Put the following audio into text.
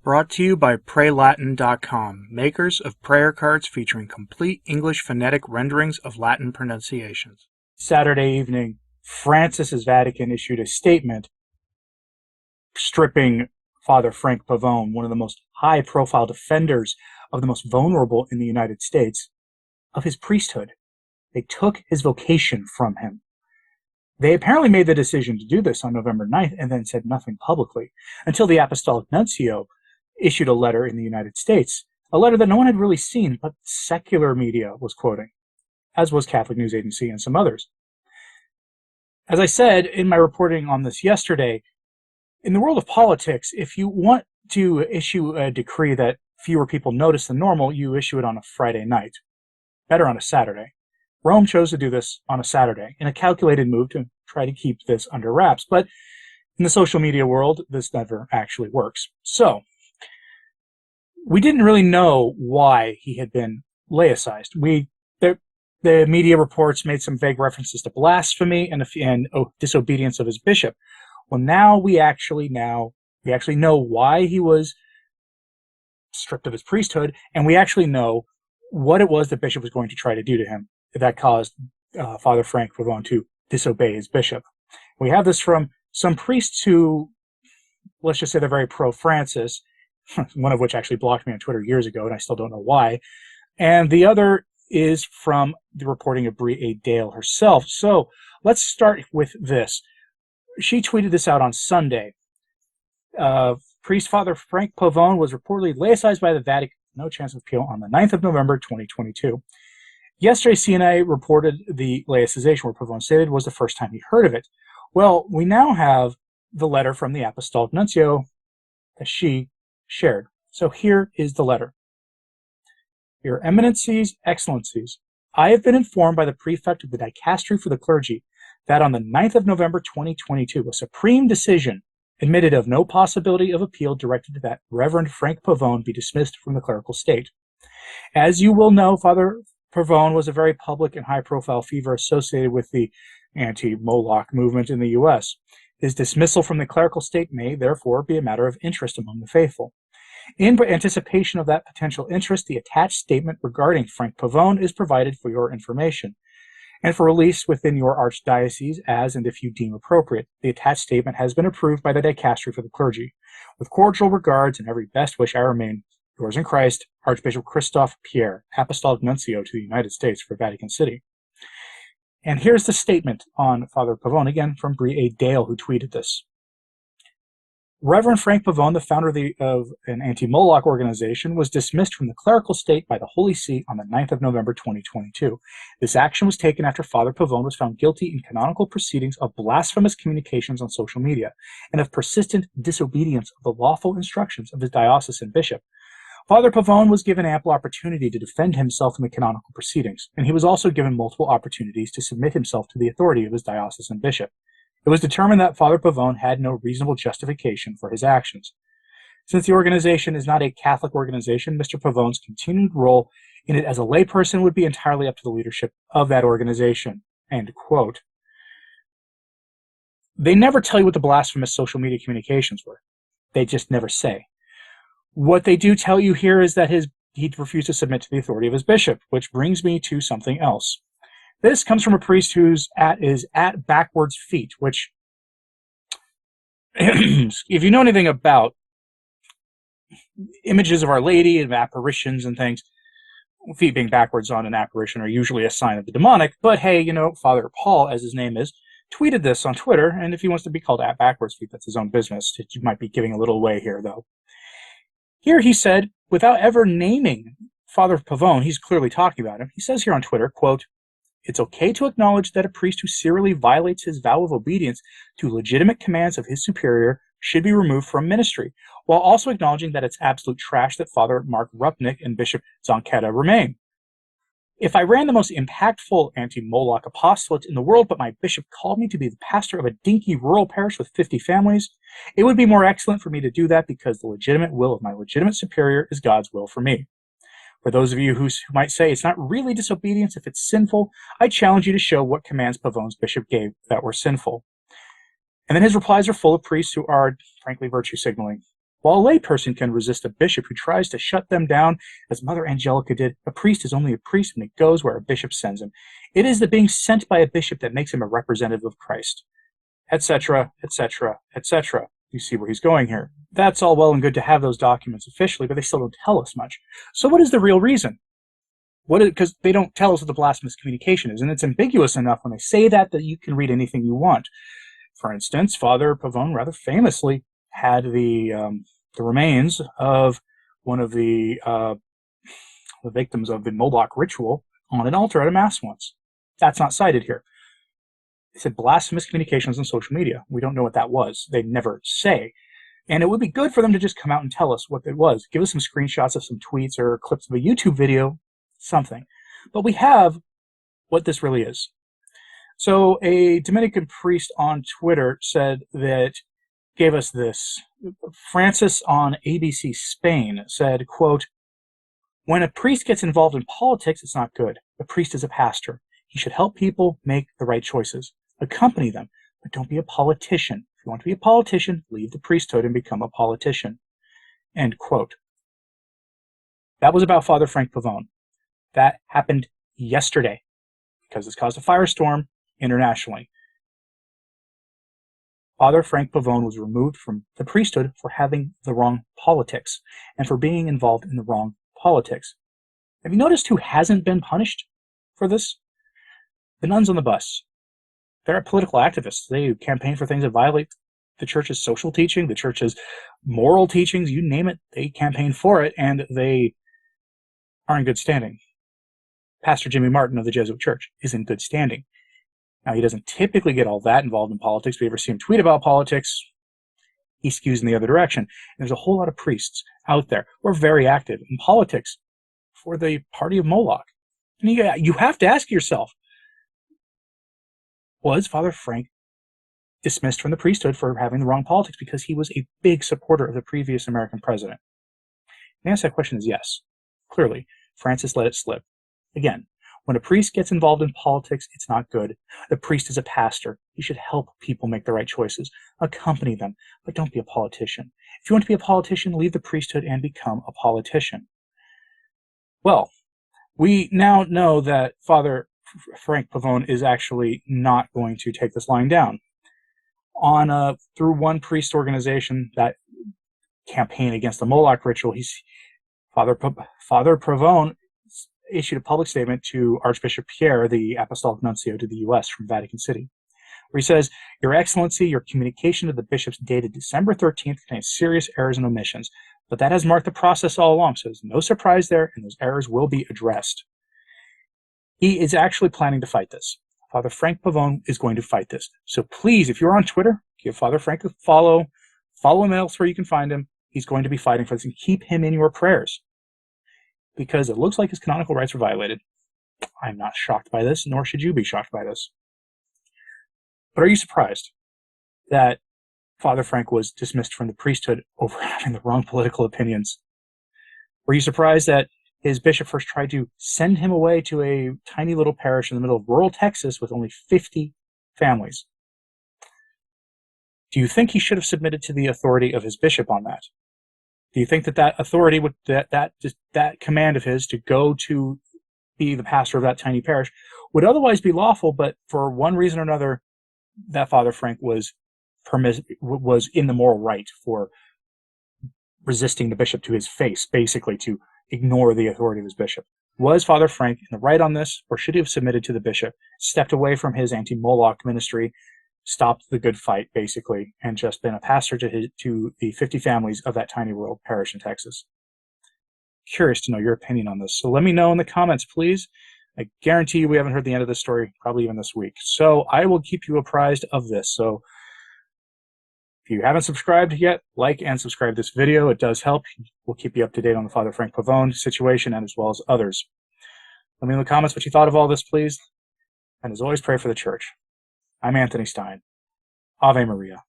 Brought to you by PrayLatin.com, makers of prayer cards featuring complete English phonetic renderings of Latin pronunciations. Saturday evening, Francis's Vatican issued a statement stripping Father Frank Pavone, one of the most high-profile defenders of the most vulnerable in the United States, of his priesthood. They took his vocation from him. They apparently made the decision to do this on November 9th and then said nothing publicly until the Apostolic Nuncio issued a letter in the United States, a letter that no one had really seen, but secular media was quoting, as was Catholic News Agency and some others. As I said in my reporting on this yesterday, in the world of politics, if you want to issue a decree that fewer people notice than normal, you issue it on a Friday night. Better on a Saturday. Rome chose to do this on a Saturday in a calculated move to try to keep this under wraps. But in the social media world, this never actually works. So, we didn't really know why he had been laicized. The media reports made some vague references to blasphemy and disobedience of his bishop. Well, now we actually know why he was stripped of his priesthood, and we actually know what it was the bishop was going to try to do to him that caused Father Frank Pavone to disobey his bishop. We have this from some priests who, let's just say they're very pro-Francis, one of which actually blocked me on Twitter years ago, and I still don't know why. And the other is from the reporting of Brie A. Dale herself. So let's start with this. She tweeted this out on Sunday. Priest Father Frank Pavone was reportedly laicized by the Vatican, no chance of appeal, on the 9th of November, 2022. Yesterday, CNA reported the laicization where Pavone stated was the first time he heard of it. Well, we now have the letter from the Apostolic Nuncio that she shared. So here is the letter. Your Eminencies, Excellencies, I have been informed by the Prefect of the Dicastery for the Clergy that on the 9th of November 2022, a supreme decision admitted of no possibility of appeal directed that Reverend Frank Pavone be dismissed from the clerical state. As you will know, Father Pavone was a very public and high-profile figure associated with the anti-Moloch movement in the U.S. His dismissal from the clerical state may, therefore, be a matter of interest among the faithful. In anticipation of that potential interest, the attached statement regarding Frank Pavone is provided for your information and for release within your archdiocese as and if you deem appropriate. The attached statement has been approved by the Dicastery for the Clergy. With cordial regards and every best wish, I remain, yours in Christ, Archbishop Christophe Pierre, Apostolic Nuncio to the United States for Vatican City. And here's the statement on Father Pavone, again from Brie A. Dale, who tweeted this. Reverend Frank Pavone, the founder of an anti-Moloch organization, was dismissed from the clerical state by the Holy See on the 9th of November 2022. This action was taken after Father Pavone was found guilty in canonical proceedings of blasphemous communications on social media and of persistent disobedience of the lawful instructions of his diocesan bishop. Father Pavone was given ample opportunity to defend himself in the canonical proceedings, and he was also given multiple opportunities to submit himself to the authority of his diocesan bishop. It was determined that Father Pavone had no reasonable justification for his actions. Since the organization is not a Catholic organization, Mr. Pavone's continued role in it as a layperson would be entirely up to the leadership of that organization. End quote. They never tell you what the blasphemous social media communications were. They just never say. What they do tell you here is that he refused to submit to the authority of his bishop, which brings me to something else. This comes from a priest who's at backwards feet, which, if you know anything about images of Our Lady and apparitions and things, feet being backwards on an apparition are usually a sign of the demonic. But hey, Father Paul, as his name is, tweeted this on Twitter, and if he wants to be called at backwards feet, that's his own business. You might be giving a little away here, though. Here he said, without ever naming Father Pavone, he's clearly talking about him. He says here on Twitter, quote, it's okay to acknowledge that a priest who serially violates his vow of obedience to legitimate commands of his superior should be removed from ministry, while also acknowledging that it's absolute trash that Father Mark Rupnik and Bishop Zonchetta remain. If I ran the most impactful anti-Moloch apostolate in the world, but my bishop called me to be the pastor of a dinky rural parish with 50 families, it would be more excellent for me to do that because the legitimate will of my legitimate superior is God's will for me. For those of you who might say it's not really disobedience if it's sinful, I challenge you to show what commands Pavone's bishop gave that were sinful. And then his replies are full of priests who are, frankly, virtue signaling. While a layperson can resist a bishop who tries to shut them down, as Mother Angelica did, a priest is only a priest when he goes where a bishop sends him. It is the being sent by a bishop that makes him a representative of Christ, etc., etc., etc. You see where he's going here. That's all well and good to have those documents officially, but they still don't tell us much. So what is the real reason? Because they don't tell us what the blasphemous communication is, and it's ambiguous enough when they say that you can read anything you want. For instance, Father Pavone rather famously had the remains of one of the victims of the Moloch ritual on an altar at a mass once. That's not cited here. They said blasphemous communications on social media. We don't know what that was. They never say. And it would be good for them to just come out and tell us what it was. Give us some screenshots of some tweets or clips of a YouTube video, something. But we have what this really is. So a Dominican priest on Twitter gave us this. Francis on ABC Spain said, quote, "When a priest gets involved in politics, it's not good. A priest is a pastor. He should help people make the right choices. Accompany them, but don't be a politician. If you want to be a politician, leave the priesthood and become a politician." End quote. That was about Father Frank Pavone. That happened yesterday because this caused a firestorm internationally. Father Frank Pavone was removed from the priesthood for having the wrong politics and for being involved in the wrong politics. Have you noticed who hasn't been punished for this? The nuns on the bus. They're political activists. They campaign for things that violate the church's social teaching, the church's moral teachings, you name it, they campaign for it, and they are in good standing. Pastor Jimmy Martin of the Jesuit Church is in good standing. Now, he doesn't typically get all that involved in politics. If you ever see him tweet about politics, he skews in the other direction. And there's a whole lot of priests out there who are very active in politics for the party of Moloch. And you have to ask yourself, was Father Frank dismissed from the priesthood for having the wrong politics because he was a big supporter of the previous American president? The answer to that question is yes. Clearly, Francis let it slip. Again, when a priest gets involved in politics, it's not good. The priest is a pastor. He should help people make the right choices. Accompany them, but don't be a politician. If you want to be a politician, leave the priesthood and become a politician. Well, we now know that Father Frank Pavone is actually not going to take this lying down. Through one priest organization that campaign against the Moloch ritual, Father Pavone issued a public statement to Archbishop Pierre, the Apostolic Nuncio to the U.S. from Vatican City, where he says, "Your Excellency, your communication to the bishops dated December 13th contains serious errors and omissions, but that has marked the process all along, so there's no surprise there, and those errors will be addressed." He is actually planning to fight this. Father Frank Pavone is going to fight this. So please, if you're on Twitter, give Father Frank a follow. Follow him elsewhere you can find him. He's going to be fighting for this, and keep him in your prayers, because it looks like his canonical rights are violated. I'm not shocked by this, nor should you be shocked by this. But are you surprised that Father Frank was dismissed from the priesthood over having the wrong political opinions? Were you surprised that his bishop first tried to send him away to a tiny little parish in the middle of rural Texas with only 50 families? Do you think he should have submitted to the authority of his bishop on that? Do you think that authority, that command of his to go to be the pastor of that tiny parish, would otherwise be lawful, but for one reason or another, that Father Frank was in the moral right for resisting the bishop to his face, basically to ignore the authority of his bishop? Was Father Frank in the right on this, or should he have submitted to the bishop, stepped away from his anti-Moloch ministry, stopped the good fight, basically, and just been a pastor to the 50 families of that tiny rural parish in Texas? Curious to know your opinion on this. So let me know in the comments, please. I guarantee you we haven't heard the end of this story, probably even this week. So I will keep you apprised of this. So if you haven't subscribed yet, like and subscribe this video. It does help. We'll keep you up to date on the Father Frank Pavone situation, and as well as others. Let me know in the comments what you thought of all this, please. And as always, pray for the church. I'm Anthony Stine. Ave Maria.